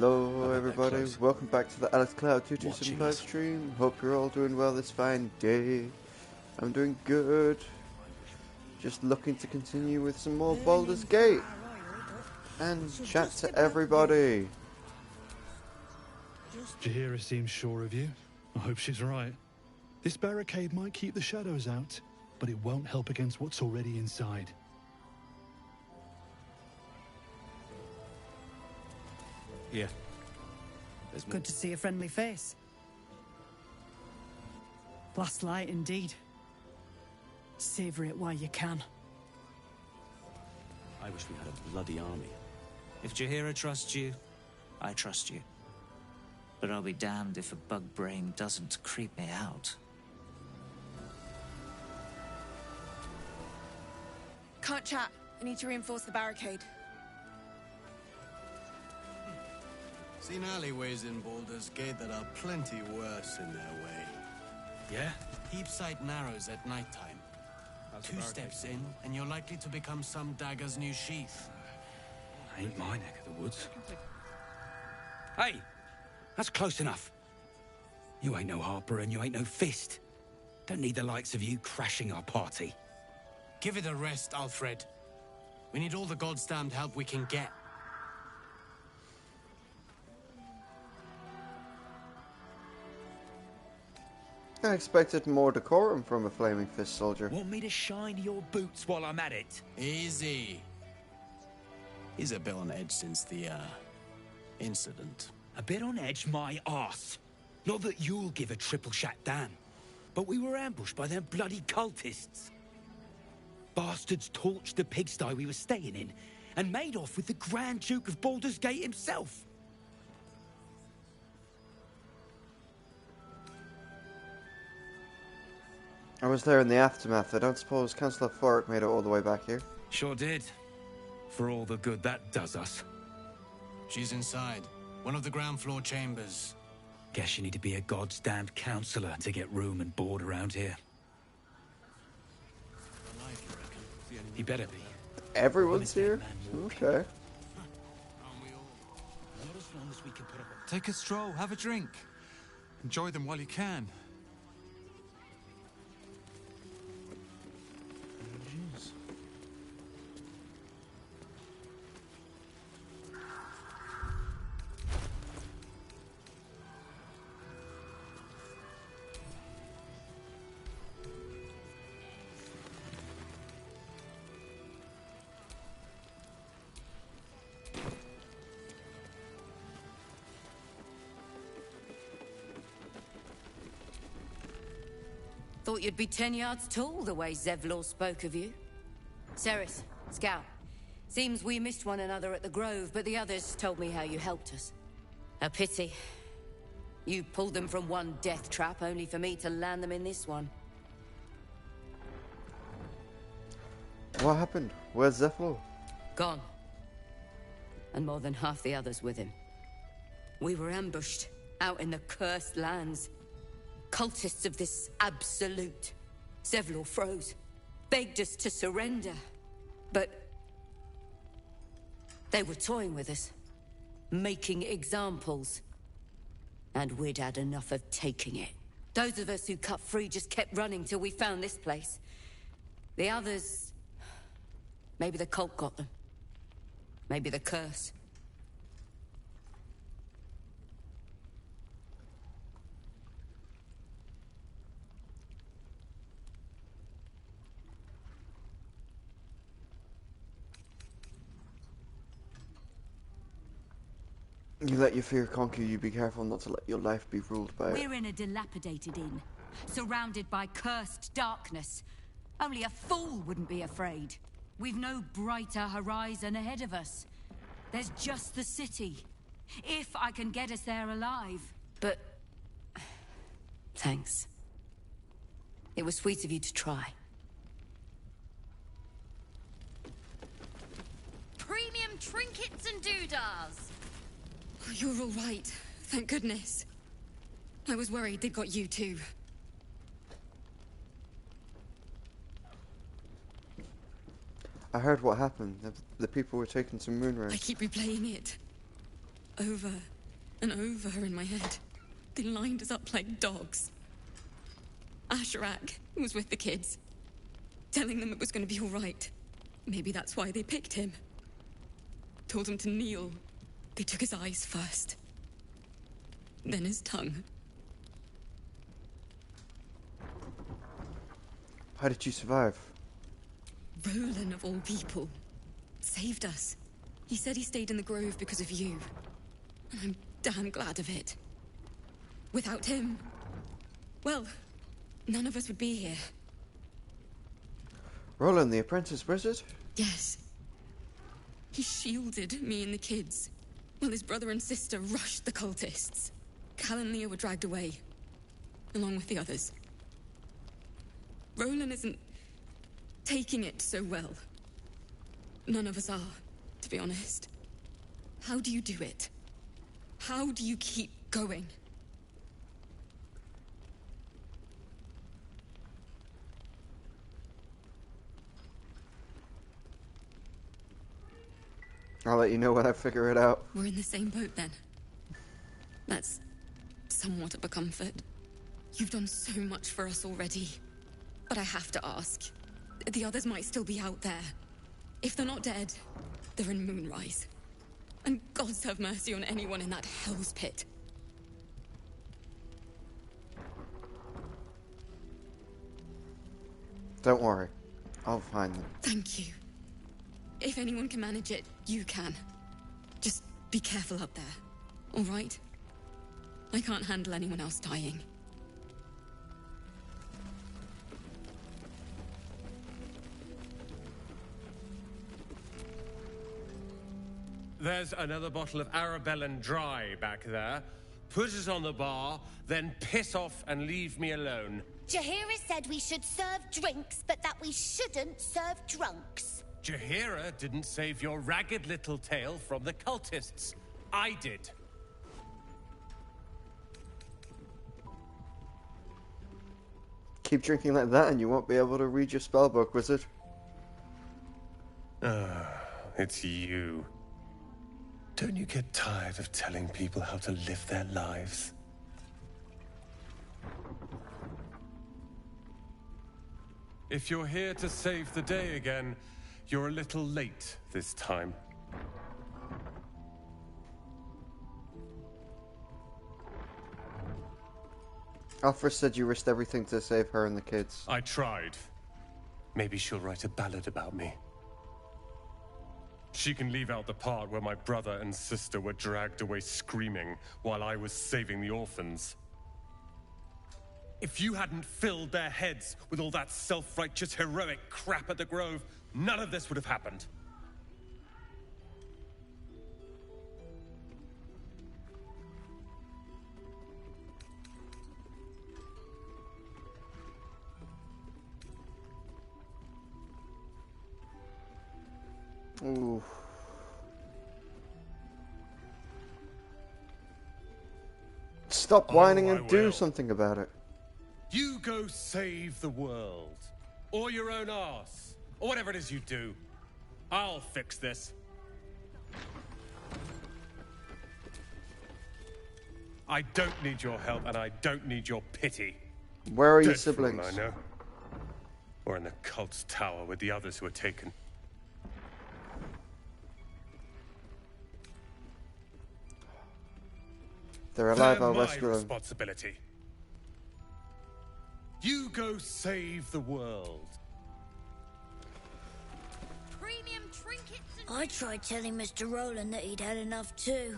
Hello everybody, welcome back to the AlexCloud227 stream. Hope you're all doing well this fine day. I'm doing good. Just looking to continue with some more Baldur's Gate. And chat to everybody. Jaheira seems sure of you. I hope she's right. This barricade might keep the shadows out, but it won't help against what's already inside. Yeah. It's good to see a friendly face. Last light indeed. Savor it while you can. I wish we had a bloody army. If Jaheira trusts you, I trust you. But I'll be damned if a bug brain doesn't creep me out. Can't chat. I need to reinforce the barricade. Seen alleyways in Baldur's Gate that are plenty worse in their way. Yeah? Heap sight narrows at nighttime. Two steps in, and you're likely to become some dagger's new sheath. Ain't my neck of the woods. Hey! That's close enough. You ain't no Harper and you ain't no Fist. Don't need the likes of you crashing our party. Give it a rest, Alfred. We need all the goddamned help we can get. I expected more decorum from a Flaming Fist soldier. Want me to shine your boots while I'm at it? Easy. He's a bit on edge since the, incident. A bit on edge, my arse. Not that you'll give a triple shot damn, but we were ambushed by them bloody cultists. Bastards torched the pigsty we were staying in and made off with the Grand Duke of Baldur's Gate himself. I was there in the aftermath. I don't suppose Councillor Floric made it all the way back here. Sure did. For all the good that does us. She's inside. One of the ground floor chambers. Guess you need to be a goddamned counsellor to get room and board around here. He better be. Everyone's here? Okay. Take a stroll, have a drink. Enjoy them while you can. Thought you'd be 10 yards tall the way Zevlor spoke of you. Ceres, Scout. Seems we missed one another at the Grove, but the others told me how you helped us. A pity. You pulled them from one death trap, only for me to land them in this one. What happened? Where's Zevlor? Gone. And more than half the others with him. We were ambushed, out in the cursed lands. Cultists of this absolute. Zevlor froze, begged us to surrender. But they were toying with us, making examples. And we'd had enough of taking it. Those of us who cut free just kept running till we found this place. The others... maybe the cult got them. Maybe the curse. You let your fear conquer you. Be careful not to let your life be ruled by it. We're in a dilapidated inn, surrounded by cursed darkness. Only a fool wouldn't be afraid. We've no brighter horizon ahead of us. There's just the city. If I can get us there alive. But... thanks. It was sweet of you to try. Premium trinkets and doodahs! Oh, you're all right. Thank goodness. I was worried they'd got you too. I heard what happened. The people were taken to Moonrise. I keep replaying it. over and over in my head. They lined us up like dogs. Asherak was with the kids, telling them it was going to be all right. Maybe that's why they picked him. Told him to kneel. They took his eyes first. Then his tongue. How did you survive? Roland, of all people, saved us. He said he stayed in the grove because of you. And I'm damn glad of it. Without him, well, none of us would be here. Roland, the apprentice wizard? Yes. He shielded me and the kids, while his brother and sister rushed the cultists. Cal and Leah were dragged away, along with the others. Roland isn't taking it so well. None of us are, to be honest. How do you do it? How do you keep going? I'll let you know when I figure it out. We're in the same boat then. That's somewhat of a comfort. You've done so much for us already. But I have to ask. The others might still be out there. If they're not dead, they're in Moonrise. And gods have mercy on anyone in that hell's pit. Don't worry. I'll find them. Thank you. If anyone can manage it, you can. Just be careful up there, all right? I can't handle anyone else dying. There's another bottle of Arabellan Dry back there. Put it on the bar, then piss off and leave me alone. Jaheira said we should serve drinks, but that we shouldn't serve drunks. Jaheira didn't save your ragged little tail from the cultists. I did. Keep drinking like that and you won't be able to read your spellbook, wizard. It's you. Don't you get tired of telling people how to live their lives? If you're here to save the day again, you're a little late this time. Alfred said you risked everything to save her and the kids. I tried. Maybe she'll write a ballad about me. She can leave out the part where my brother and sister were dragged away screaming while I was saving the orphans. If you hadn't filled their heads with all that self-righteous, heroic crap at the Grove, none of this would have happened. Ooh. Stop whining and do something about it. You go save the world. Or your own arse. Or whatever it is you do. I'll fix this. I don't need your help, and I don't need your pity. Where are your Dead for all siblings? I know. Or in the cult's tower with the others who were taken. They're alive, They're I'll my rescue them. responsibility. You go save the world. Premium trinkets and... I tried telling Mr. Roland that he'd had enough too.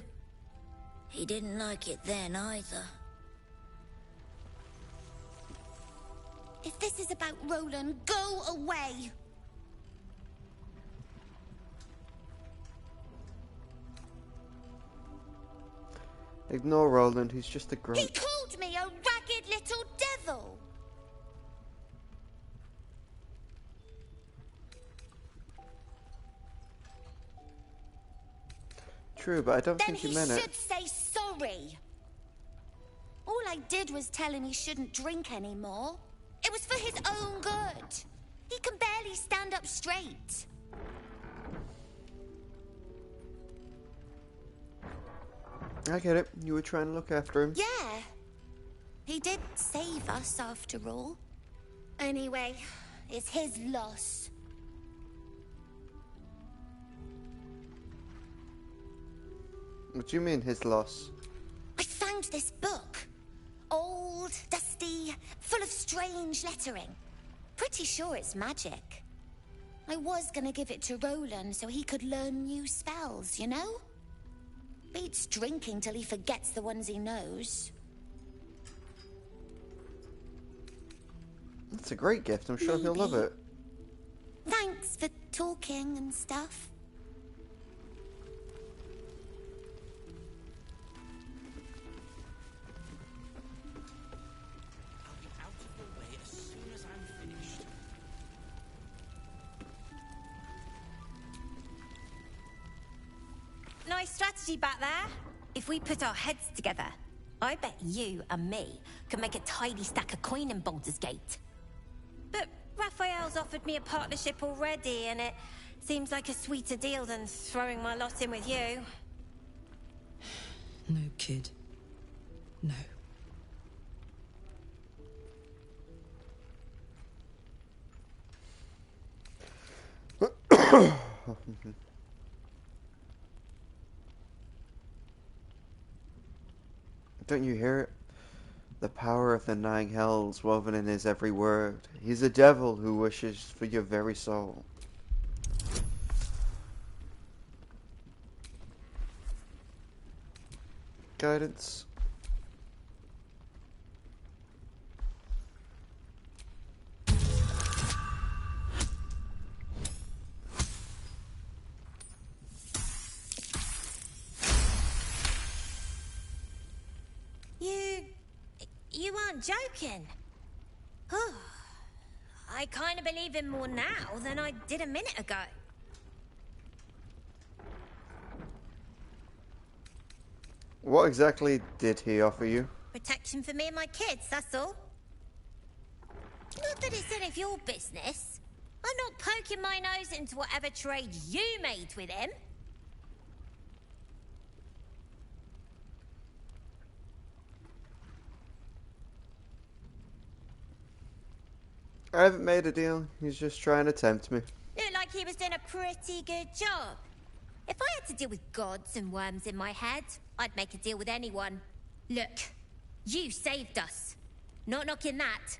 He didn't like it then either. If this is about Roland, go away! Ignore Roland, he's just a grunt. He called me a ragged little devil! True, but I don't Then think he he meant should it. say sorry. All I did was tell him he shouldn't drink anymore. It was for his own good. He can barely stand up straight. I get it. You were trying to look after him. Yeah. He did save us, after all. Anyway, it's his loss. What do you mean, his loss? I found this book. Old, dusty, full of strange lettering. Pretty sure it's magic. I was gonna give it to Roland so he could learn new spells, you know? Beats drinking till he forgets the ones he knows. It's a great gift. I'm sure he'll love it. Thanks for talking and stuff. I'll be out of your way as soon as I'm finished. Nice strategy back there. If we put our heads together, I bet you and me could make a tidy stack of coin in Baldur's Gate. But Raphael's offered me a partnership already, and it seems like a sweeter deal than throwing my lot in with you. No, kid. No. Don't you hear it? The power of the nine hells woven in his every word. He's a devil who wishes for your very soul. Guidance. You aren't joking. Oh, I kind of believe him more now than I did a minute ago. What exactly did he offer you? Protection for me and my kids, that's all. Not that it's any of your business. I'm not poking my nose into whatever trade you made with him. I haven't made a deal. He's just trying to tempt me. Looked like he was doing a pretty good job. If I had to deal with gods and worms in my head, I'd make a deal with anyone. Look, you saved us. Not knocking that.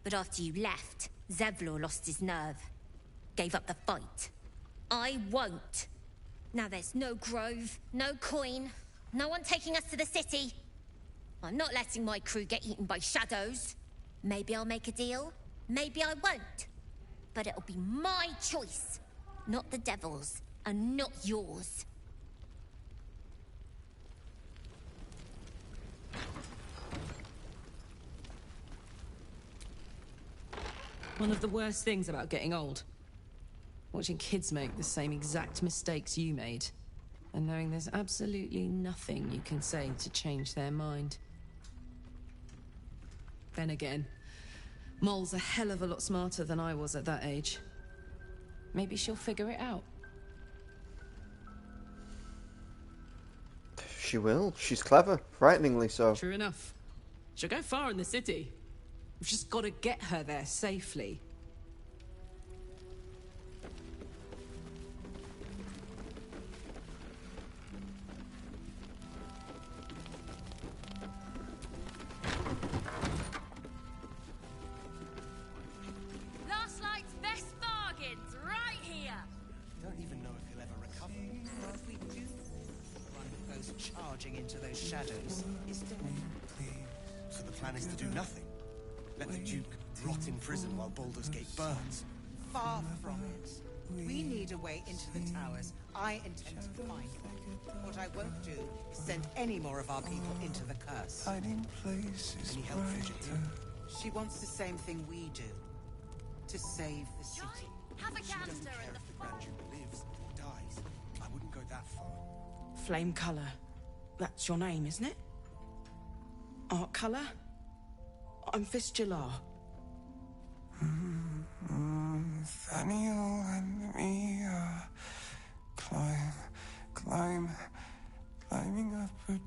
But after you left, Zevlor lost his nerve. Gave up the fight. I won't. Now there's no grove, no coin, no one taking us to the city. I'm not letting my crew get eaten by shadows. Maybe I'll make a deal. Maybe I won't. But it'll be my choice, not the devil's, and not yours. One of the worst things about getting old. Watching kids make the same exact mistakes you made. And knowing there's absolutely nothing you can say to change their mind. Then again, Mol's a hell of a lot smarter than I was at that age. Maybe she'll figure it out. She will. She's clever. Frighteningly so. True enough. She'll go far in the city. We've just got to get her there safely. Last night's best bargains, right here. Don't even know if he'll ever recover. If we do, one who goes charging into those shadows is dead. So the plan is to do nothing? Let the Duke rot in prison while Baldur's Gate burns? Far from it. We need a way into the towers. I intend to find one. What I won't do is send any more of our people into the curse. Any help for Jahira? She wants the same thing we do. To save the city. Have a She doesn't gander care in if the Grand Duke lives or dies. I wouldn't go that far. Flame color. That's your name, isn't it? Art color? I'm Fistula. Nathaniel and me are climbing up a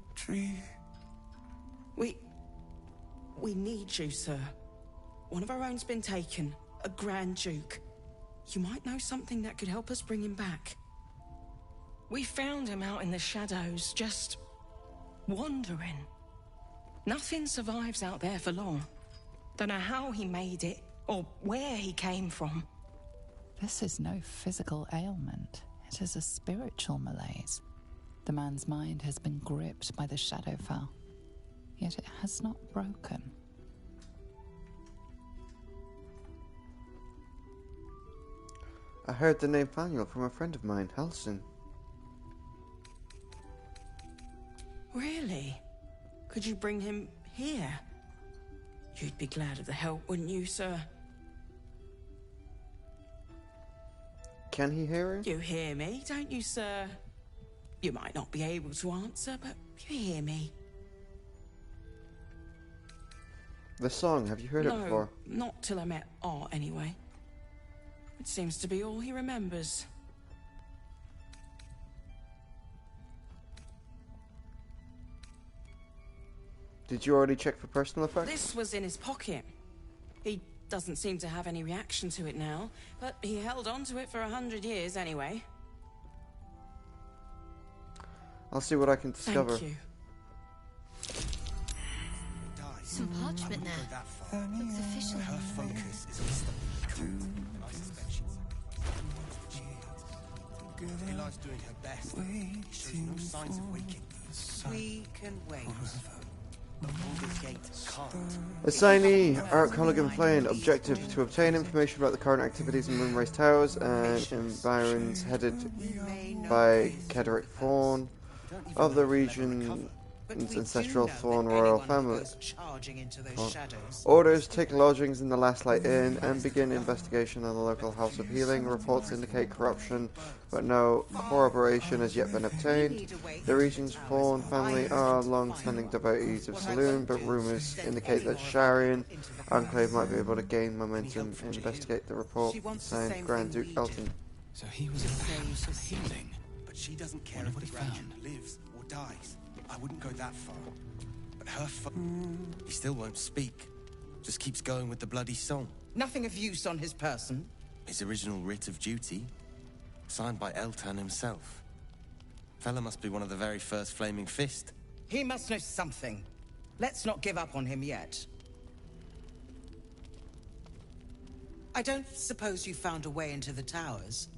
We need you, sir. One of our own's been taken. A Grand Duke. You might know something that could help us bring him back. We found him out in the shadows, just wandering. Nothing survives out there for long. Don't know how he made it, or where he came from. This is no physical ailment. It is a spiritual malaise. The man's mind has been gripped by the Shadowfell, yet it has not broken. I heard the name Faniel from a friend of mine, Halson. Really? Could you bring him here? You'd be glad of the help, wouldn't you, sir? Can he hear him? You hear me, don't you, sir? You might not be able to answer, but you hear me. The song, have you heard it before? No, not till I met Art, anyway. It seems to be all he remembers. Did you already check for personal effects? This was in his pocket. He doesn't seem to have any reaction to it now, but he held on to it for 100 years anyway. I'll see what I can discover. Thank you. Some parchment there. Looks official. Her focus is unstoppable. And I suspect she's Eli's doing her best. She shows no signs of waking. We can wait. But Baldur's Gate can't. Assignee, Art Culligan Flynn. Objective, to obtain information about the current activities in Moonrise Towers and environs headed by Kedrick Fawn of the region's ancestral Fawn royal family. Orders, take lodgings in the Last Light Inn and begin investigation of the local House of Healing. Reports indicate corruption, but no corroboration has yet been obtained. The region's Fawn family are long-standing devotees of Saloon, but rumours indicate that Sharian Enclave might be able to gain momentum and investigate the report. Signed, Grand Duke Elton. So he was at the House of Healing. But she doesn't care if the Grand Duke lives or dies. I wouldn't go that far. But her he still won't speak. Just keeps going with the bloody song. Nothing of use on his person. His original writ of duty, signed by Eltan himself. Fella must be one of the very first Flaming Fist. He must know something. Let's not give up on him yet. I don't suppose you found a way into the towers?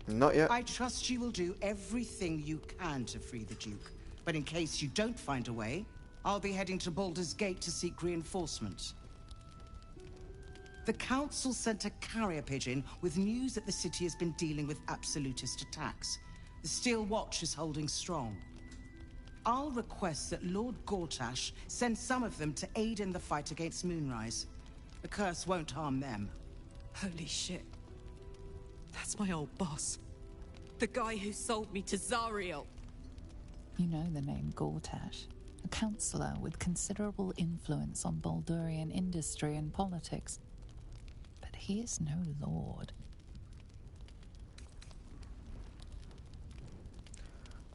Not yet. I trust you will do everything you can to free the Duke. But in case you don't find a way, I'll be heading to Baldur's Gate to seek reinforcements. The Council sent a carrier pigeon with news that the city has been dealing with absolutist attacks. The Steel Watch is holding strong. I'll request that Lord Gortash send some of them to aid in the fight against Moonrise. The curse won't harm them. Holy shit. That's my old boss. The guy who sold me to Zariel. You know the name Gortash, a councillor with considerable influence on Baldurian industry and politics. But he is no lord.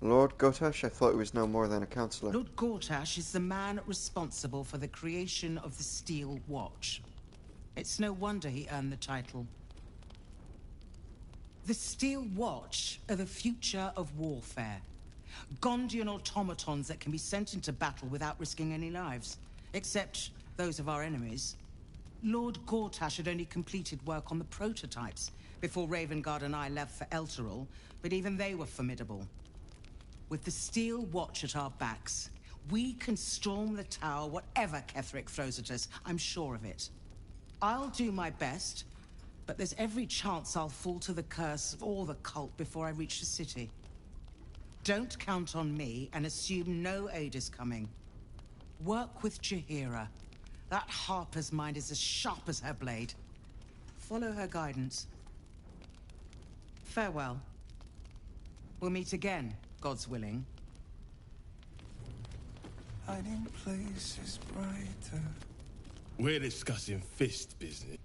Lord Gortash? I thought he was no more than a councillor. Lord Gortash is the man responsible for the creation of the Steel Watch. It's no wonder he earned the title. The Steel Watch are the future of warfare. Gondian automatons that can be sent into battle without risking any lives. Except those of our enemies. Lord Gortash had only completed work on the prototypes before Ravengard and I left for Elturel, but even they were formidable. With the Steel Watch at our backs, we can storm the tower whatever Ketherick throws at us. I'm sure of it. I'll do my best, but there's every chance I'll fall to the curse or the cult before I reach the city. Don't count on me and assume no aid is coming. Work with Jaheira. That Harper's mind is as sharp as her blade. Follow her guidance. Farewell. We'll meet again, God's willing. Hiding places brighter. We're discussing fist business.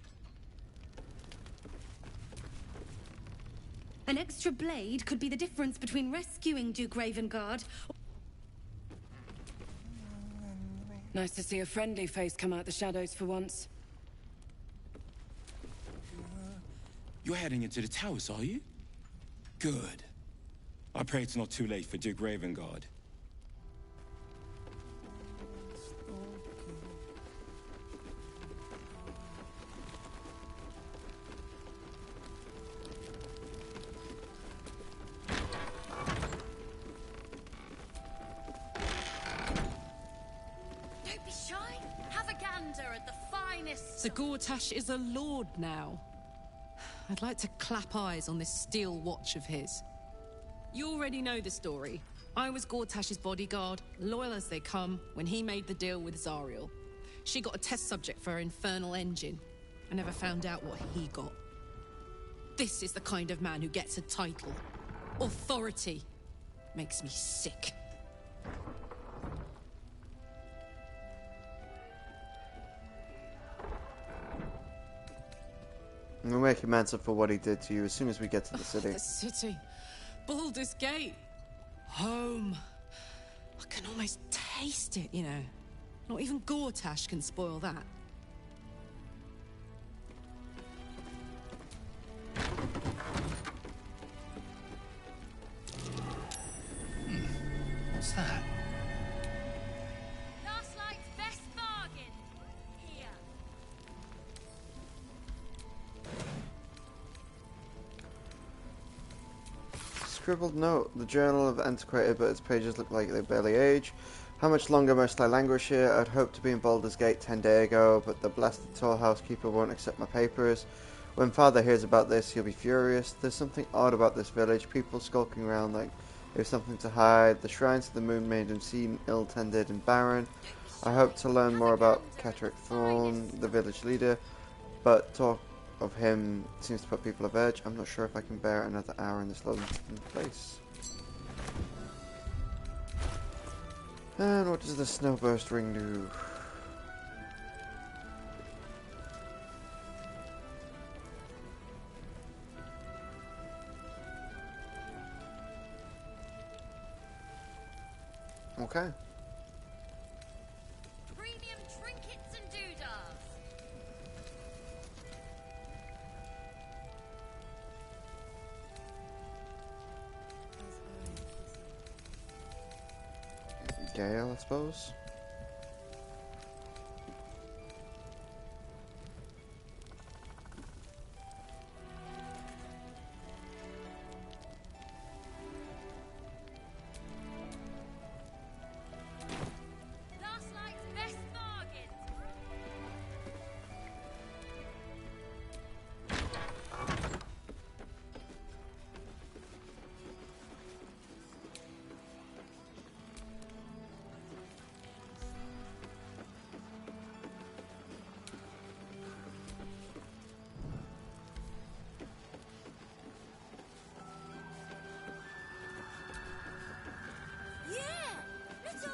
An extra blade could be the difference between rescuing Duke Ravengard Nice to see a friendly face come out the shadows for once. You're heading into the towers, are you? Good. I pray it's not too late for Duke Ravengard. Don't be shy. Have a gander at the finest. So Gortash is a lord now. I'd like to clap eyes on this steel watch of his. You already know the story. I was Gortash's bodyguard, loyal as they come, when he made the deal with Zariel. She got a test subject for her infernal engine. I never found out what he got. This is the kind of man who gets a title. Authority. Makes me sick. We'll make him answer for what he did to you as soon as we get to the city. The city. Baldur's Gate. Home. I can almost taste it, you know. Not even Gortash can spoil that. What's that? Last night's best bargain. Here. Scribbled note. The journal of antiquated, but its pages look like they barely age. How much longer must I languish here? I'd hoped to be in Baldur's Gate 10 days ago, but the blasted tall housekeeper won't accept my papers. When Father hears about this, he'll be furious. There's something odd about this village. People skulking around like there's something to hide. The shrines of the Moon Maiden seem ill-tended and barren. I hope to learn more about Catrick Thorn, the village leader, but talk of him seems to put people of edge. I'm not sure if I can bear another hour in this lonesome place. And what does the snowburst ring do? Okay. Premium trinkets and doodads. Gale, I suppose. Last night's best bargain. Yeah, little.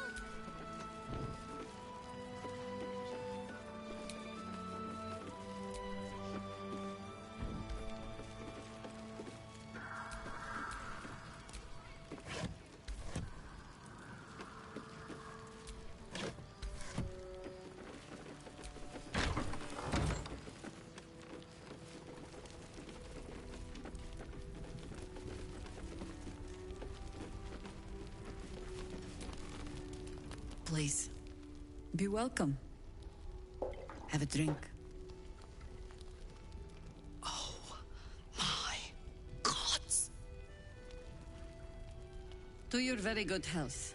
Please, be welcome. Have a drink. Oh, my gods. To your very good health.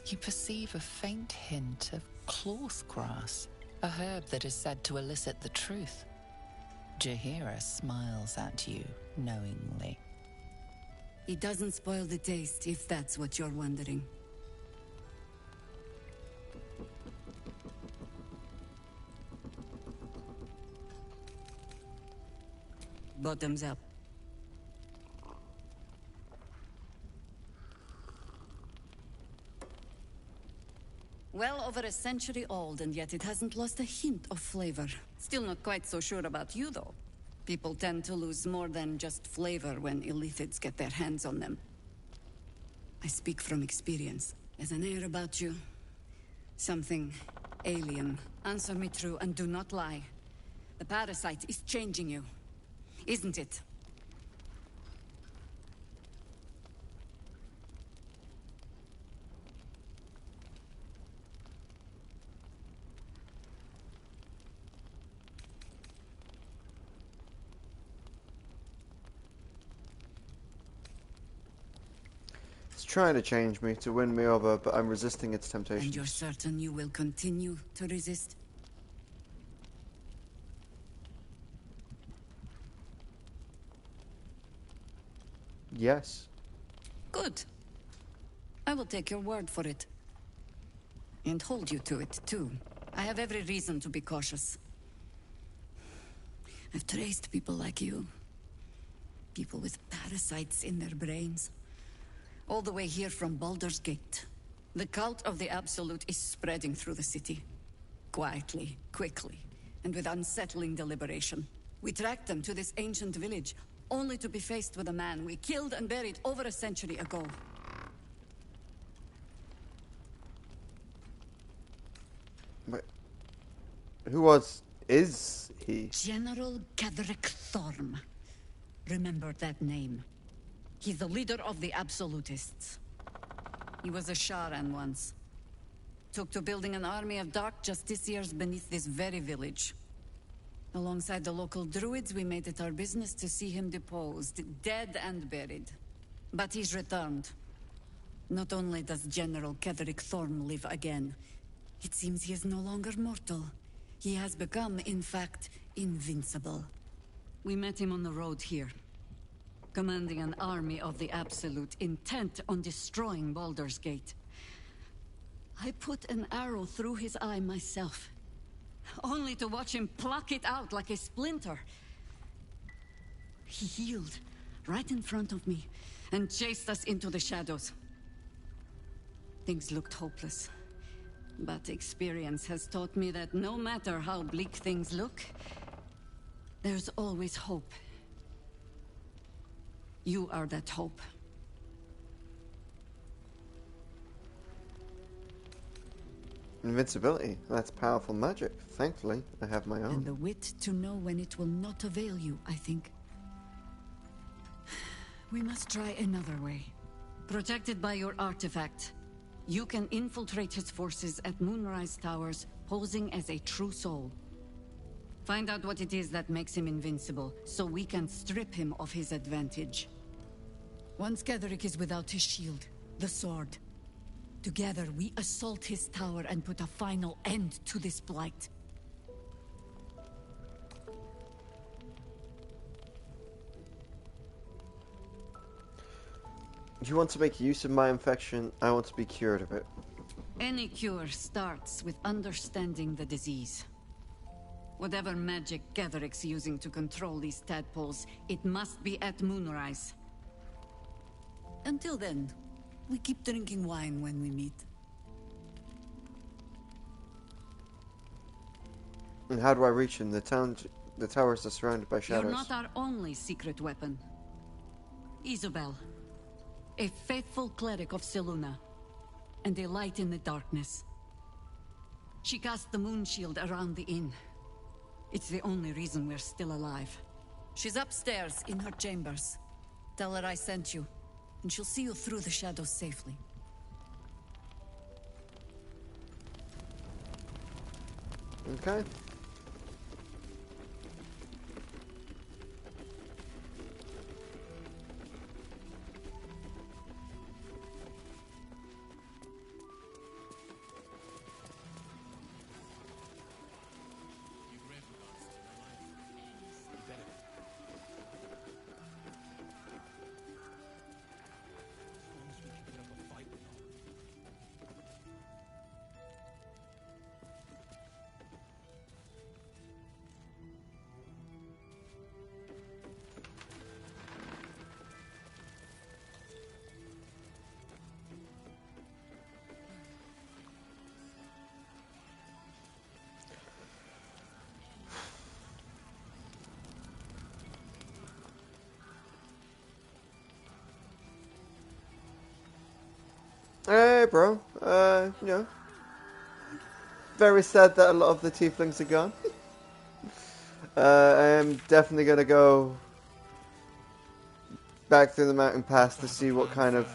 You perceive a faint hint of cloth grass, a herb that is said to elicit the truth. Jaheira smiles at you knowingly. It doesn't spoil the taste, if that's what you're wondering. Bottoms up. Well over a century old, and yet it hasn't lost a hint of flavor. Still not quite so sure about you, though. People tend to lose more than just flavor when illithids get their hands on them. I speak from experience. There's an air about you. Something alien. Answer me true and do not lie. The parasite is changing you, isn't it? It's trying to change me, to win me over, but I'm resisting its temptations. And you're certain you will continue to resist? Yes. Good. I will take your word for it. And hold you to it, too. I have every reason to be cautious. I've traced people like you. People with parasites in their brains. All the way here from Baldur's Gate. The cult of the Absolute is spreading through the city. Quietly, quickly, and with unsettling deliberation. We tracked them to this ancient village, only to be faced with a man we killed and buried over a century ago. But is he? General Ketheric Thorm. Remember that name. He's the leader of the Absolutists. He was a Sharan once. Took to building an army of dark justiciars beneath this very village. Alongside the local druids, we made it our business to see him deposed, dead and buried. But he's returned. Not only does General Ketheric Thorm live again, it seems he is no longer mortal. He has become, in fact, invincible. We met him on the road here, commanding an army of the Absolute, intent on destroying Baldur's Gate. I put an arrow through his eye myself, only to watch him pluck it out like a splinter. He healed right in front of me and chased us into the shadows. Things looked hopeless, but experience has taught me that no matter how bleak things look, there's always hope. You are that hope. Invincibility. That's powerful magic. Thankfully, I have my own. And the wit to know when it will not avail you, I think. We must try another way. Protected by your artifact, you can infiltrate his forces at Moonrise Towers, posing as a true soul. Find out what it is that makes him invincible, so we can strip him of his advantage. Once Ketheric is without his shield, the sword, together we assault his tower and put a final end to this blight. You want to make use of my infection, I want to be cured of it. Any cure starts with understanding the disease. Whatever magic Ketheric's using to control these tadpoles, it must be at Moonrise. Until then, we keep drinking wine when we meet. And how do I reach him? The towers are surrounded by shadows. You're not our only secret weapon. Isabel, a faithful cleric of Selûne, and a light in the darkness. She cast the moon shield around the inn. It's the only reason we're still alive. She's upstairs in her chambers. Tell her I sent you, and she'll see you through the shadows safely. Okay. Hey, bro. You know, very sad that a lot of the tieflings are gone. I am definitely gonna go back through the mountain pass to see what kind of.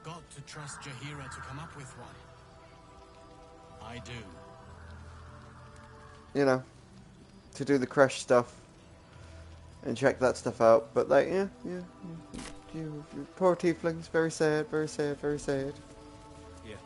Got to trust Jaheira to come up with one. I do. You know, to do the crash stuff and check that stuff out. But like, yeah. You poor tieflings, very sad, very sad, very sad. Yeah.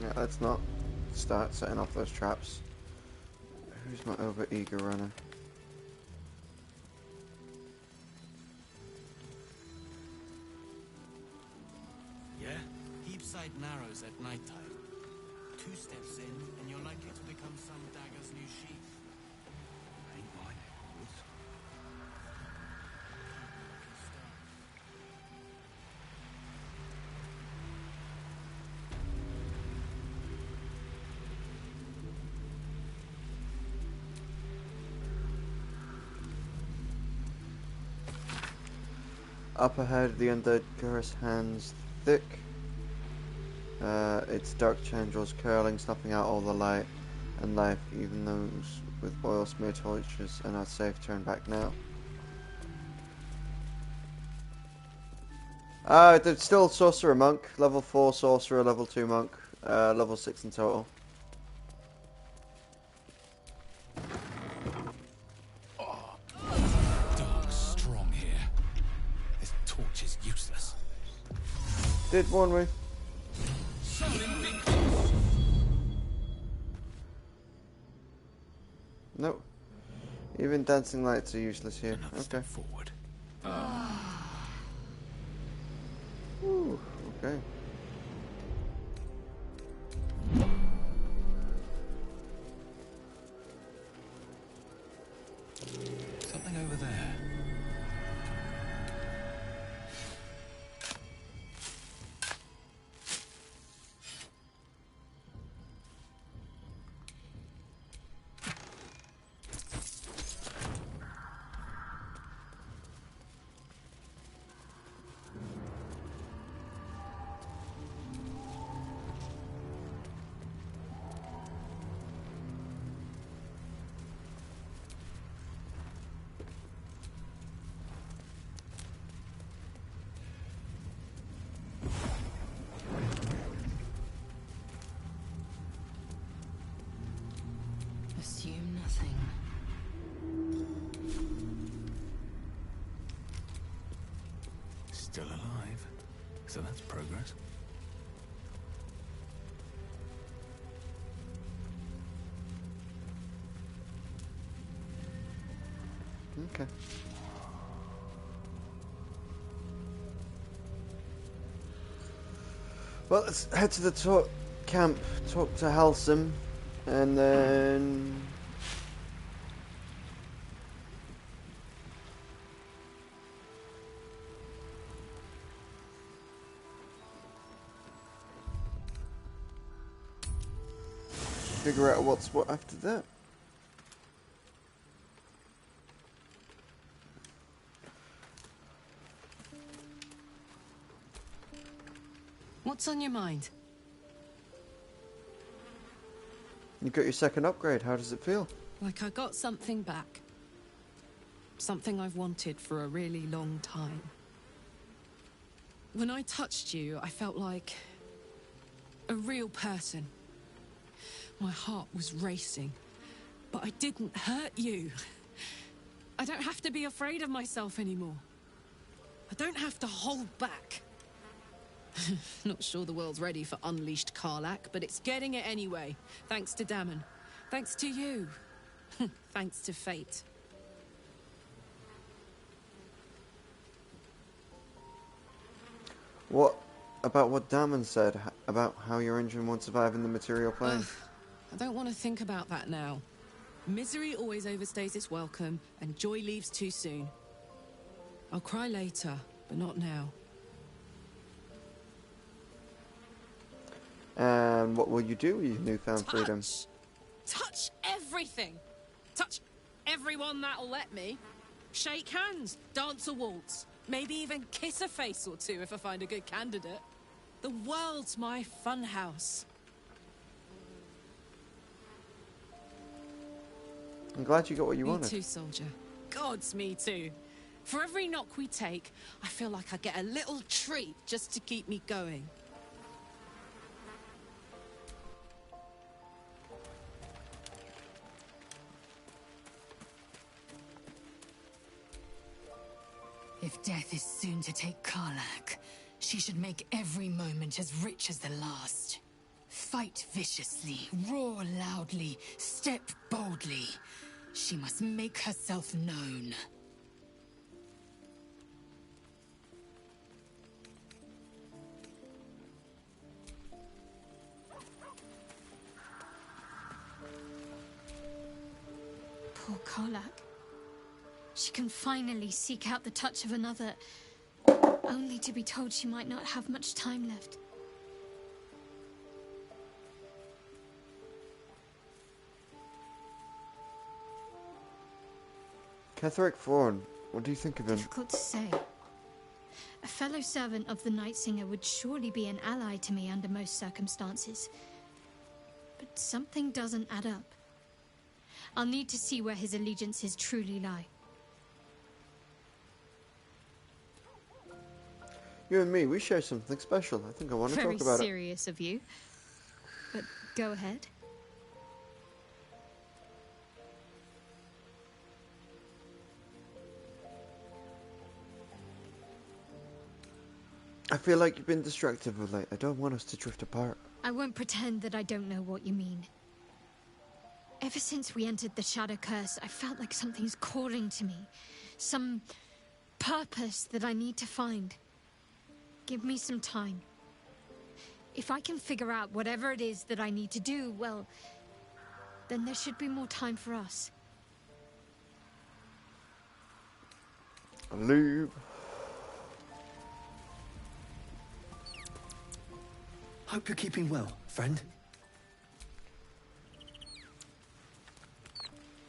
Yeah, let's not start setting off those traps. Who's my over-eager runner? Yeah? Heapside narrows at night time. 2 steps in, and you're likely to become some dagger's new sheath. Ain't my neck of the woods. Up ahead, the undead curse hands thick. Its dark tendrils curling, snuffing out all the light and life. Even those with oil smear torches are not safe. Turn back now. It's still Sorcerer Monk. Level 4 Sorcerer, level 2 Monk. Level 6 in total. Dark strong here. This torch is useless. Did warn me. Nope. Even dancing lights are useless here. Okay. Forward. Ooh, okay. Something over there. Assume nothing. Still alive. So that's progress. Okay. Well, let's head to the camp, talk to Halsum, and then... figure out what's what after that. What's on your mind? You got your second upgrade. How does it feel? Like I got something back. Something I've wanted for a really long time. When I touched you, I felt like a real person. My heart was racing, but I didn't hurt you. I don't have to be afraid of myself anymore. I don't have to hold back. Not sure the world's ready for unleashed Karlach, but it's getting it anyway. Thanks to Dammon. Thanks to you. Thanks to fate. What about what Dammon said about how your engine won't survive in the material plane? I don't want to think about that now. Misery always overstays its welcome, and joy leaves too soon. I'll cry later, but not now. And what will you do with your newfound freedom? Touch everything! Touch everyone that'll let me. Shake hands, dance a waltz, maybe even kiss a face or two if I find a good candidate. The world's my funhouse. I'm glad you got what you wanted. Me too, soldier. Gods, me too. For every knock we take, I feel like I get a little treat just to keep me going. If death is soon to take Karlach, she should make every moment as rich as the last. Fight viciously, roar loudly, step boldly. She must make herself known. Poor Karlach. She can finally seek out the touch of another, only to be told she might not have much time left. Catherick Thorn, what do you think of him? Difficult to say. A fellow servant of the Night Singer would surely be an ally to me under most circumstances. But something doesn't add up. I'll need to see where his allegiances truly lie. You and me, we share something special. I think I want to talk about it. Very serious of you. But go ahead. I feel like you've been distracted of late. I don't want us to drift apart. I won't pretend that I don't know what you mean. Ever since we entered the Shadow Curse, I felt like something's calling to me. Some purpose that I need to find. Give me some time. If I can figure out whatever it is that I need to do, well, then there should be more time for us. Leave. Hope you're keeping well, friend.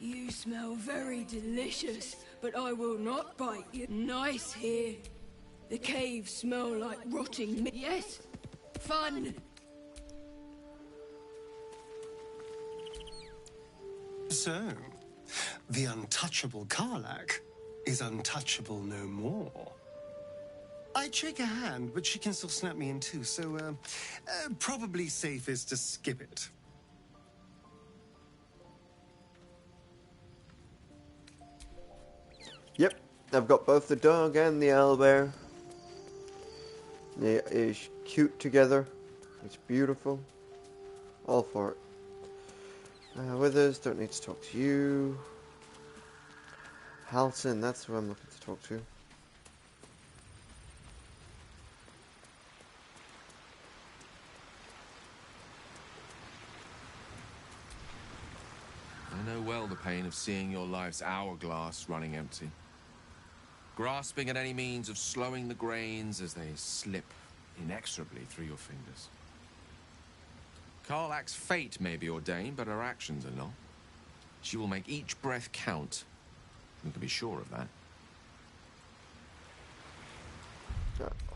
You smell very delicious, but I will not bite you. Nice here. The caves smell like rotting meat. Yes, fun. So, the untouchable Karlach is untouchable no more. I'd shake her hand, but she can still snap me in two, so probably safest to skip it. Yep, I've got both the dog and the owlbear. They are cute together. It's beautiful. All for it. Withers, don't need to talk to you. Halton, that's who I'm looking to talk to. I know well the pain of seeing your life's hourglass running empty. Grasping at any means of slowing the grains as they slip inexorably through your fingers. Karlach's fate may be ordained, but her actions are not. She will make each breath count. You can be sure of that.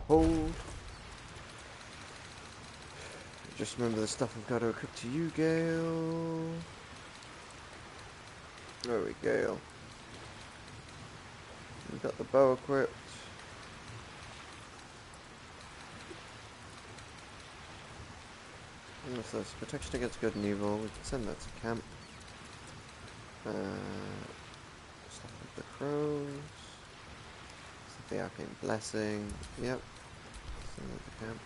Hold. Just remember the stuff I've got to equip to you, Gale. There we go. We've got the bow equipped. And what's this? Protection against good and evil. We can send that to camp. Stuff like the crows. Stuff the arcane blessing. Yep. Send that to camp.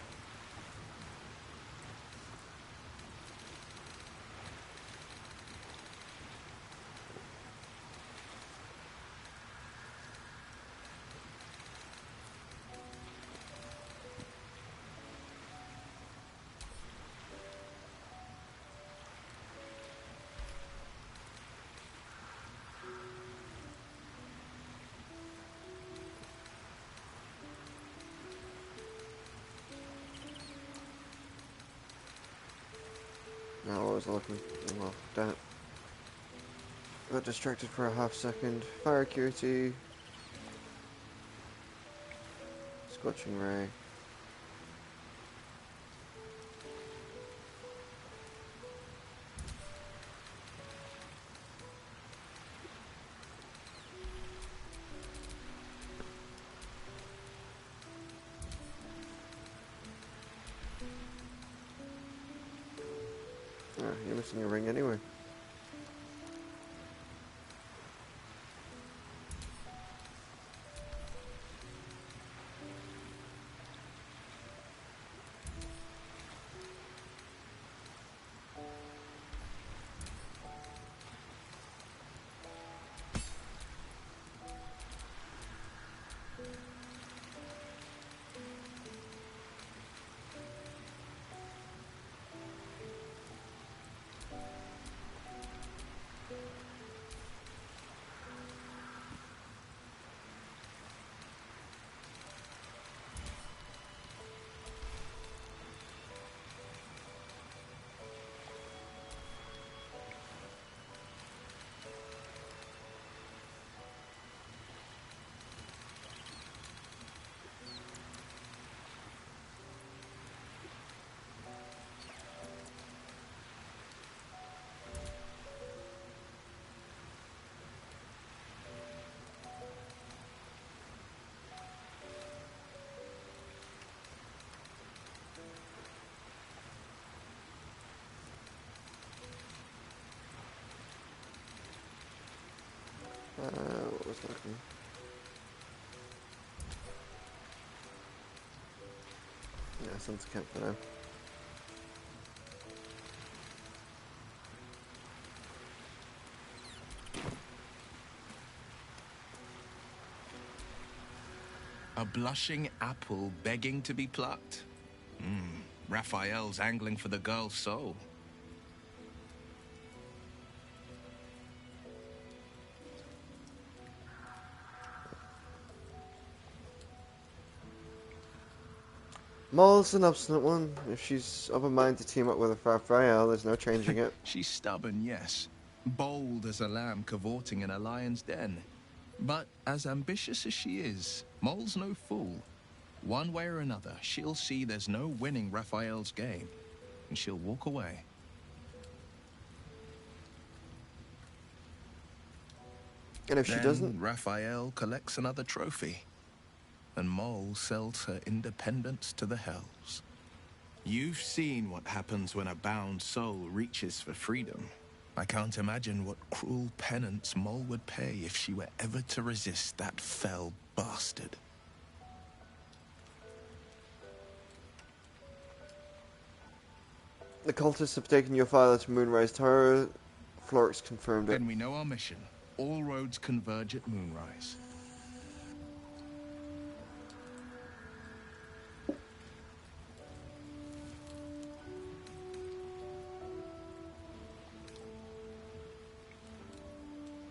No, I was looking. Well, damn it. Got distracted for a half second. Fire acuity. Scorching ray. Oh, you're missing a ring anyway. What was looking? Yeah, sun's camp for now. A blushing apple begging to be plucked. Raphael's angling for the girl's soul. Maul's an obstinate one. If she's of a mind to team up with a Raphael, there's no changing it. She's stubborn, yes. Bold as a lamb cavorting in a lion's den. But as ambitious as she is, Maul's no fool. One way or another, she'll see there's no winning Raphael's game, and she'll walk away. And if she doesn't? Raphael collects another trophy, and Maul sells her independence to the Hells. You've seen what happens when a bound soul reaches for freedom. I can't imagine what cruel penance Maul would pay if she were ever to resist that fell bastard. The cultists have taken your father to Moonrise Tower. Florix confirmed it. Then we know our mission. All roads converge at Moonrise.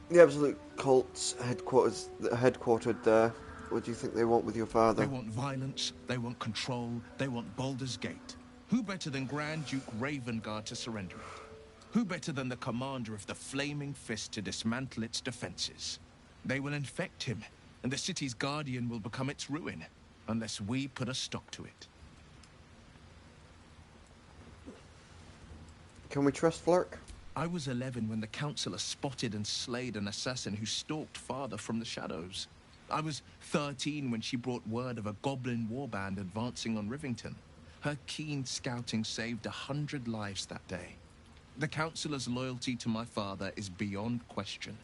The Absolute Cult's headquartered there. What do you think they want with your father? They want violence, they want control, they want Baldur's Gate. Who better than Grand Duke Ravengard to surrender it? Who better than the commander of the Flaming Fist to dismantle its defenses? They will infect him, and the city's guardian will become its ruin, unless we put a stop to it. Can we trust Flork? I was 11 when the Councillor spotted and slayed an assassin who stalked father from the shadows. I was 13 when she brought word of a goblin warband advancing on Rivington. Her keen scouting saved 100 lives that day. The Councillor's loyalty to my father is beyond question.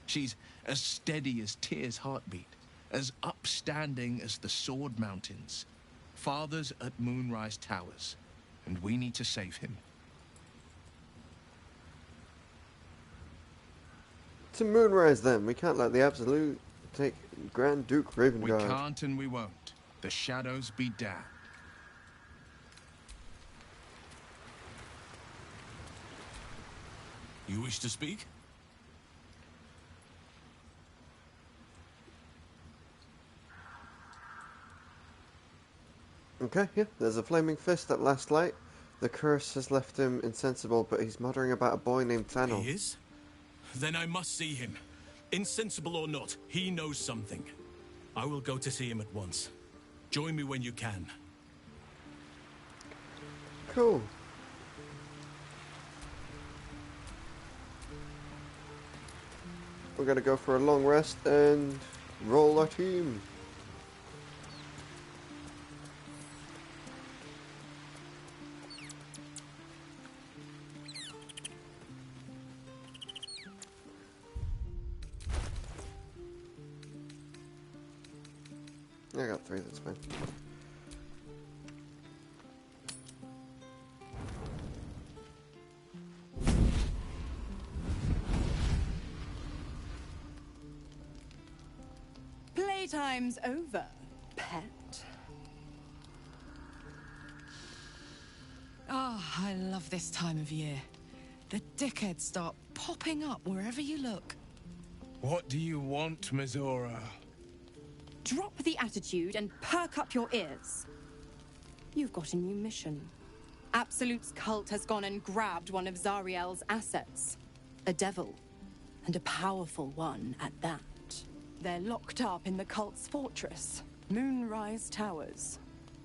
She's as steady as Tyr's heartbeat, as upstanding as the Sword Mountains. Father's at Moonrise Towers, and we need to save him. To Moonrise then. We can't let the Absolute take Grand Duke Ravengard. We can't and we won't. The shadows be damned. You wish to speak? Okay, yeah, there's a flaming fist at last light. The curse has left him insensible, but he's muttering about a boy named Fennel. He is? Then I must see him. Insensible or not, he knows something. I will go to see him at once. Join me when you can. Cool. We're gonna go for a long rest and roll our team. I got 3, that's fine. Playtime's over, pet. Ah, I love this time of year. The dickheads start popping up wherever you look. What do you want, Mizora? Drop the attitude and perk up your ears. You've got a new mission. Absolute's cult has gone and grabbed one of Zariel's assets. A devil. And a powerful one at that. They're locked up in the cult's fortress, Moonrise Towers.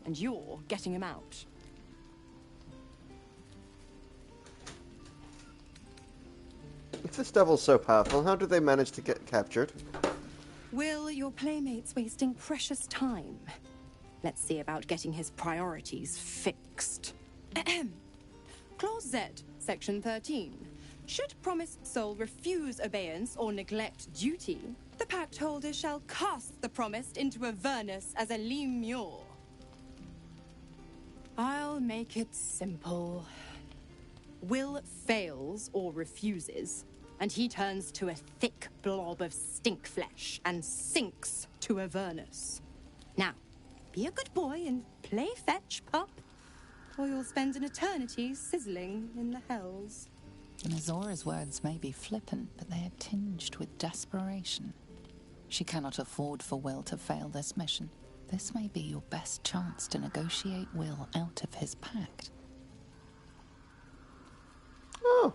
And you're getting him out. If this devil's so powerful, how did they manage to get captured? Will your playmate's wasting precious time? Let's see about getting his priorities fixed. Clause Z, Section 13. Should promised soul refuse obeyance or neglect duty, the pact holder shall cast the promised into Avernus as a lemure. I'll make it simple. Will fails or refuses, and he turns to a thick blob of stink flesh and sinks to Avernus. Now, be a good boy and play fetch, pup, or you'll spend an eternity sizzling in the hells. Mizora's words may be flippant, but they are tinged with desperation. She cannot afford for Will to fail this mission. This may be your best chance to negotiate Will out of his pact. Oh.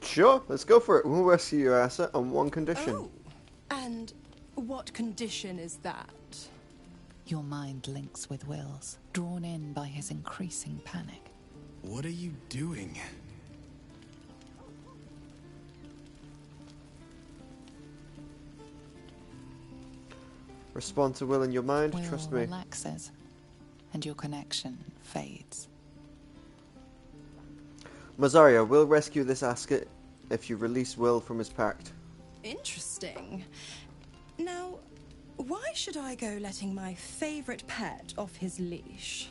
Sure, let's go for it. We'll rescue your asset on one condition. Oh, and what condition is that? Your mind links with Will's, drawn in by his increasing panic. What are you doing? Respond to Will in your mind, Will trust me. relaxes, and your connection fades. Mazaria will rescue this asset if you release Will from his pact. Interesting. Now, why should I go letting my favorite pet off his leash?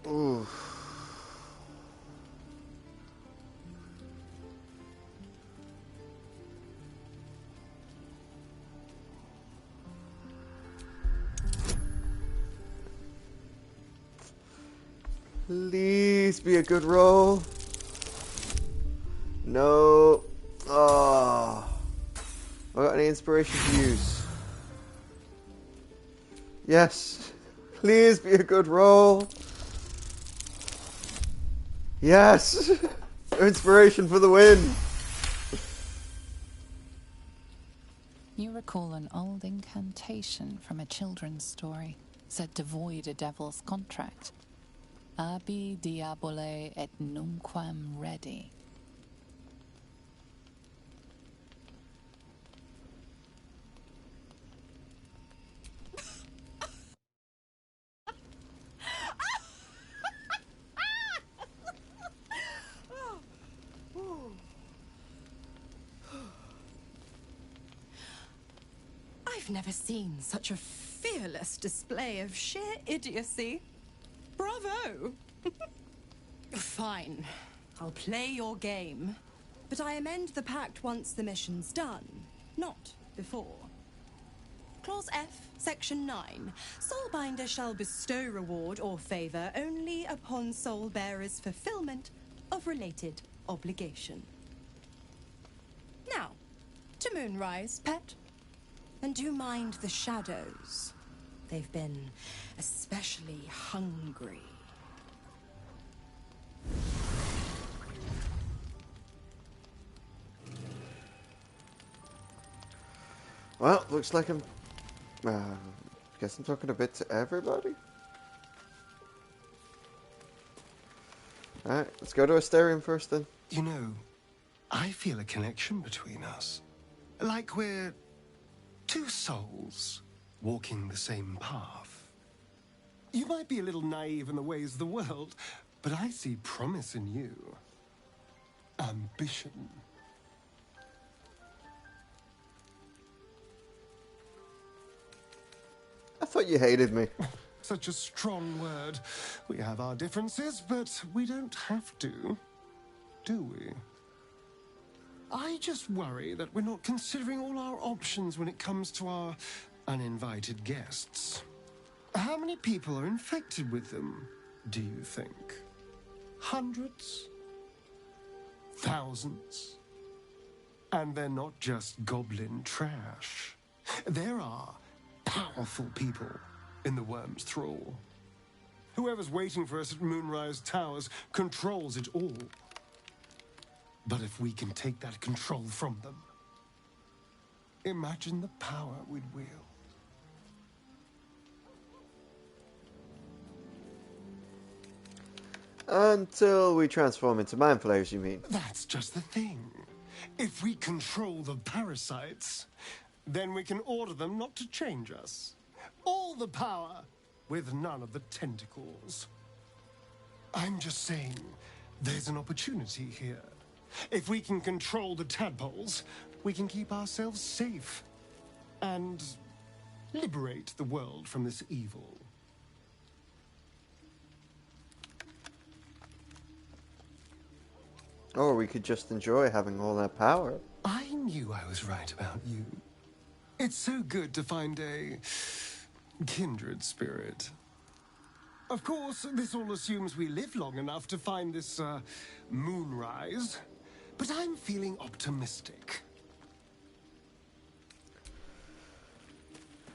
Ooh. Please be a good roll. No. Oh. I got any inspiration to use? Yes. Please be a good roll. Yes. Inspiration for the win. You recall an old incantation from a children's story, said to void a devil's contract. Abi diabole et nunquam redi. I've never seen such a fearless display of sheer idiocy. Bravo! Fine. I'll play your game. But I amend the pact once the mission's done, not before. Clause F, Section 9. Soulbinder shall bestow reward or favor only upon soul bearer's fulfillment of related obligation. Now, to Moonrise, pet. And do mind the shadows. They've been especially hungry. Well, looks like I'm... guess I'm talking a bit to everybody. Alright, let's go to Asterium first then. You know, I feel a connection between us. Like we're two souls walking the same path. You might be a little naive in the ways of the world, but I see promise in you. Ambition. I thought you hated me. Such a strong word. We have our differences, but we don't have to, do we? I just worry that we're not considering all our options when it comes to our uninvited guests. How many people are infected with them, do you think? Hundreds? Thousands? And they're not just goblin trash. There are powerful people in the worm's thrall. Whoever's waiting for us at Moonrise Towers controls it all. But if we can take that control from them, imagine the power we'd wield. Until we transform into mind flayers, you mean? That's just the thing. If we control the parasites, then we can order them not to change us. All the power, with none of the tentacles. I'm just saying, there's an opportunity here. If we can control the tadpoles, we can keep ourselves safe. And liberate the world from this evil. Or we could just enjoy having all that power. I knew I was right about you. It's so good to find a kindred spirit. Of course, this all assumes we live long enough to find this, moonrise. But I'm feeling optimistic.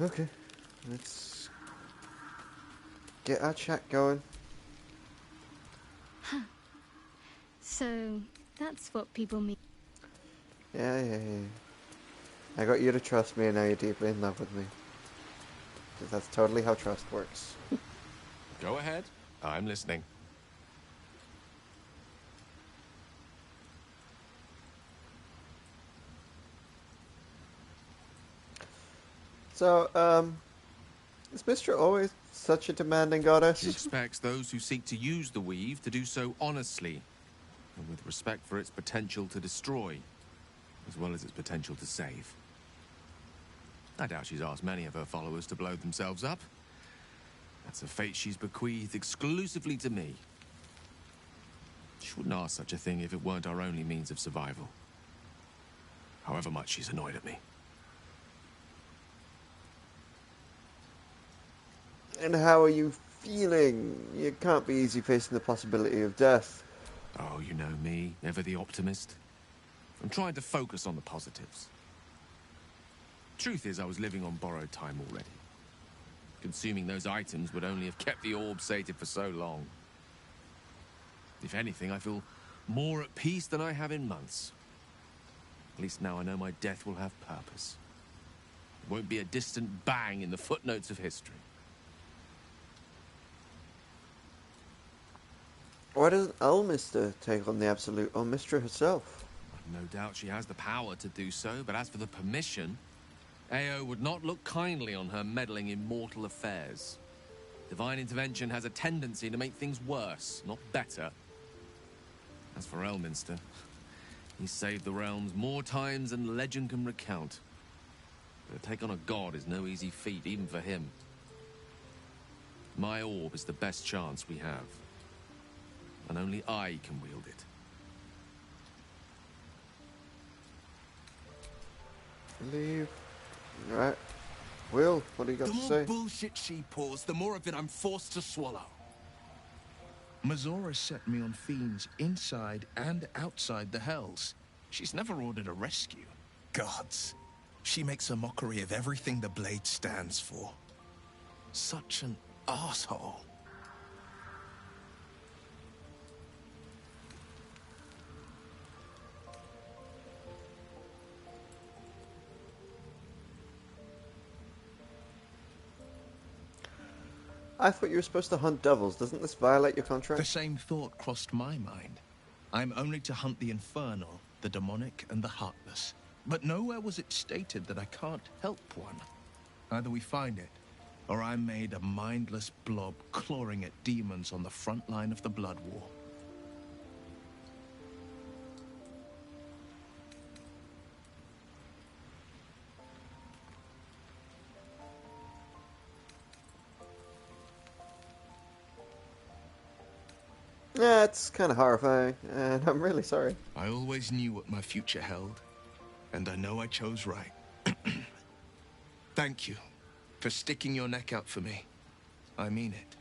Okay, let's get our chat going. Huh. So, that's what people mean. Yeah. I got you to trust me and now you're deeply in love with me. Because that's totally how trust works. Go ahead. I'm listening. So, is Mystra always such a demanding goddess? She expects those who seek to use the weave to do so honestly, and with respect for its potential to destroy, as well as its potential to save. I doubt she's asked many of her followers to blow themselves up. That's a fate she's bequeathed exclusively to me. She wouldn't ask such a thing if it weren't our only means of survival. However much she's annoyed at me. And how are you feeling? You can't be easy facing the possibility of death. Oh, you know me, never the optimist. I'm trying to focus on the positives. Truth is, I was living on borrowed time already. Consuming those items would only have kept the orb sated for so long. If anything, I feel more at peace than I have in months. At least now I know my death will have purpose. It won't be a distant bang in the footnotes of history. Why doesn't Elminster take on the Absolute or Mystra herself? No doubt she has the power to do so, but as for the permission, Ao would not look kindly on her meddling in mortal affairs. Divine intervention has a tendency to make things worse, not better. As for Elminster, he's saved the realms more times than legend can recount. But to take on a god is no easy feat, even for him. My orb is the best chance we have. And only I can wield it. Leave. Right. Will, what do you got to The more say? bullshit she pours, the more of it I'm forced to swallow. Mazora set me on fiends inside and outside the Hells. She's never ordered a rescue. Gods. She makes a mockery of everything the blade stands for. Such an asshole. I thought you were supposed to hunt devils. Doesn't this violate your contract? The same thought crossed my mind. I'm only to hunt the infernal, the demonic, and the heartless. But nowhere was it stated that I can't help one. Either we find it, or I'm made a mindless blob clawing at demons on the front line of the blood war. Yeah, it's kind of horrifying, and I'm really sorry. I always knew what my future held, and I know I chose right. Thank you for sticking your neck out for me. I mean it.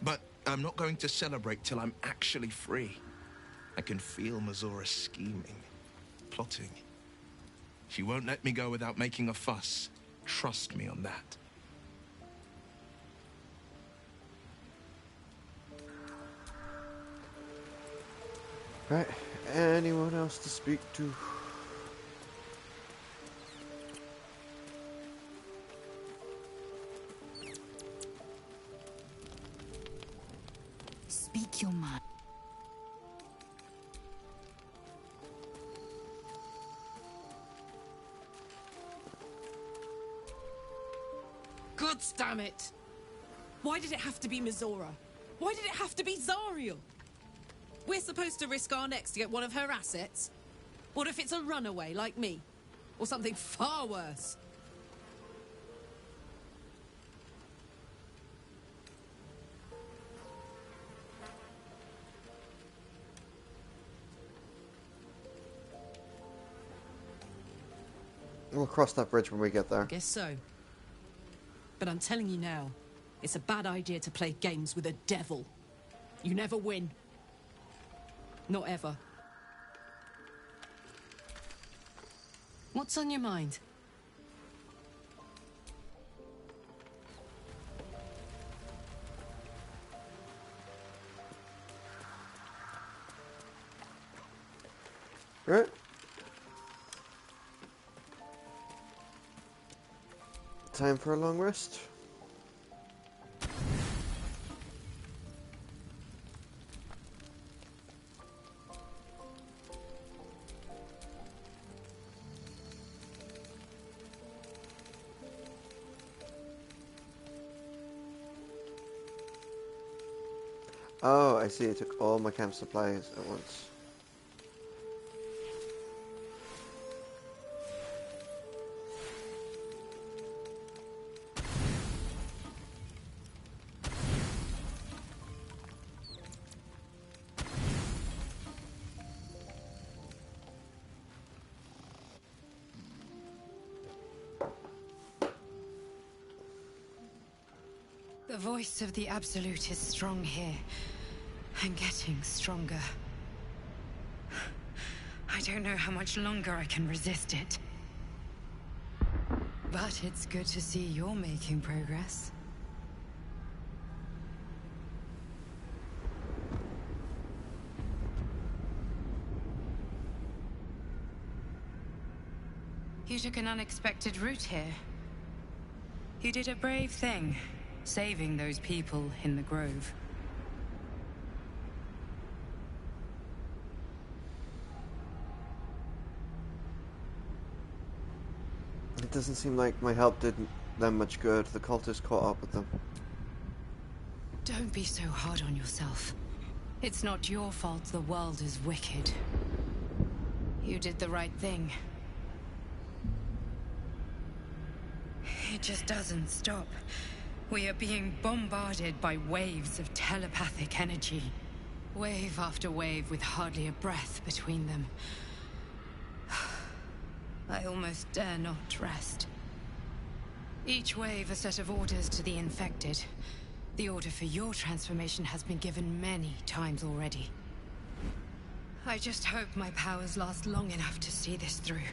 But I'm not going to celebrate till I'm actually free. I can feel Mizora scheming, plotting. She won't let me go without making a fuss. Trust me on that. Right, anyone else to speak to? Speak your mind. God damn it! Why did it have to be Mizora? Why did it have to be Zariel? We're supposed to risk our necks to get one of her assets? What if it's a runaway like me? Or something far worse? We'll cross that bridge when we get there. I guess so. But I'm telling you now, it's a bad idea to play games with a devil. You never win. Not ever. What's on your mind? Right. Time for a long rest. Oh, I see. It took all my camp supplies at once. The voice of the Absolute is strong here, and getting stronger. I don't know how much longer I can resist it. But it's good to see you're making progress. You took an unexpected route here. You did a brave thing, saving those people in the Grove. It doesn't seem like my help did them much good. The cultists caught up with them. Don't be so hard on yourself. It's not your fault the world is wicked. You did the right thing. It just doesn't stop. We are being bombarded by waves of telepathic energy. Wave after wave with hardly a breath between them. I almost dare not rest. Each wave a set of orders to the infected. The order for your transformation has been given many times already. I just hope my powers last long enough to see this through.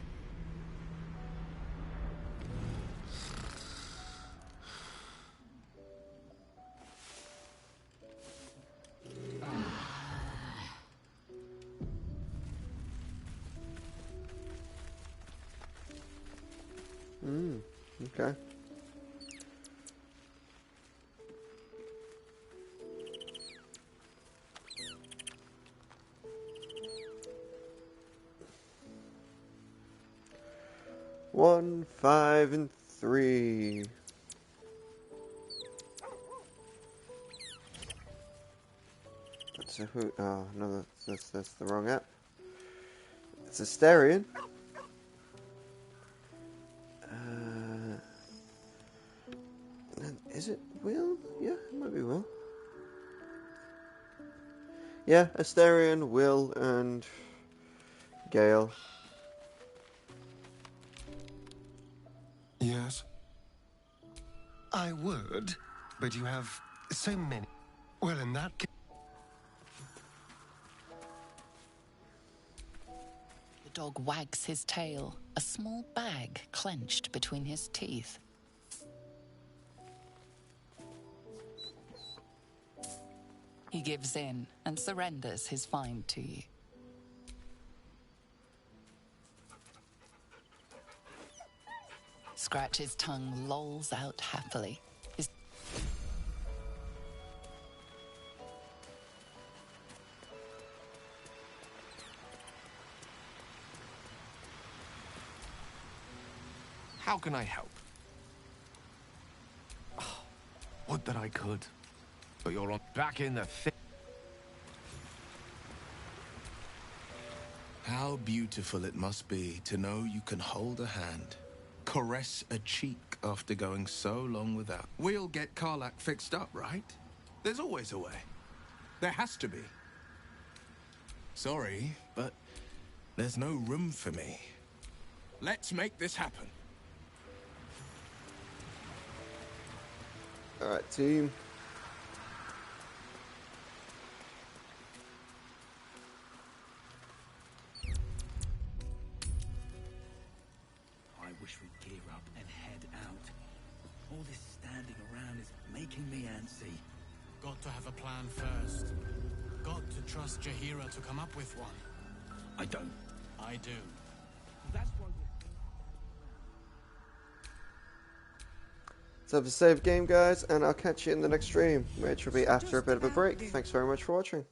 Okay. One, 5, and 3. So who? Oh no, that's the wrong app. It's Asterion. Is it Will? Yeah, it might be Will. Yeah, Asterion, Will, and Gale. Yes? I would, but you have so many. Well, in that case... The dog wags his tail, a small bag clenched between his teeth. He gives in and surrenders his find to you. Scratch's tongue lolls out happily. His How can I help? Oh, would that I could. But you're on back in the thick. How beautiful it must be to know you can hold a hand, caress a cheek after going so long without. We'll get Karlach fixed up, right? There's always a way. There has to be. Sorry, but there's no room for me. Let's make this happen. Alright, team. I wish we'd gear up and head out. All this standing around is making me antsy. Got to have a plan first. Got to trust Jaheira to come up with one. I don't. I do. That's why Let's have a save game, guys, and I'll catch you in the next stream, which will be after a bit of a break. Thanks very much for watching.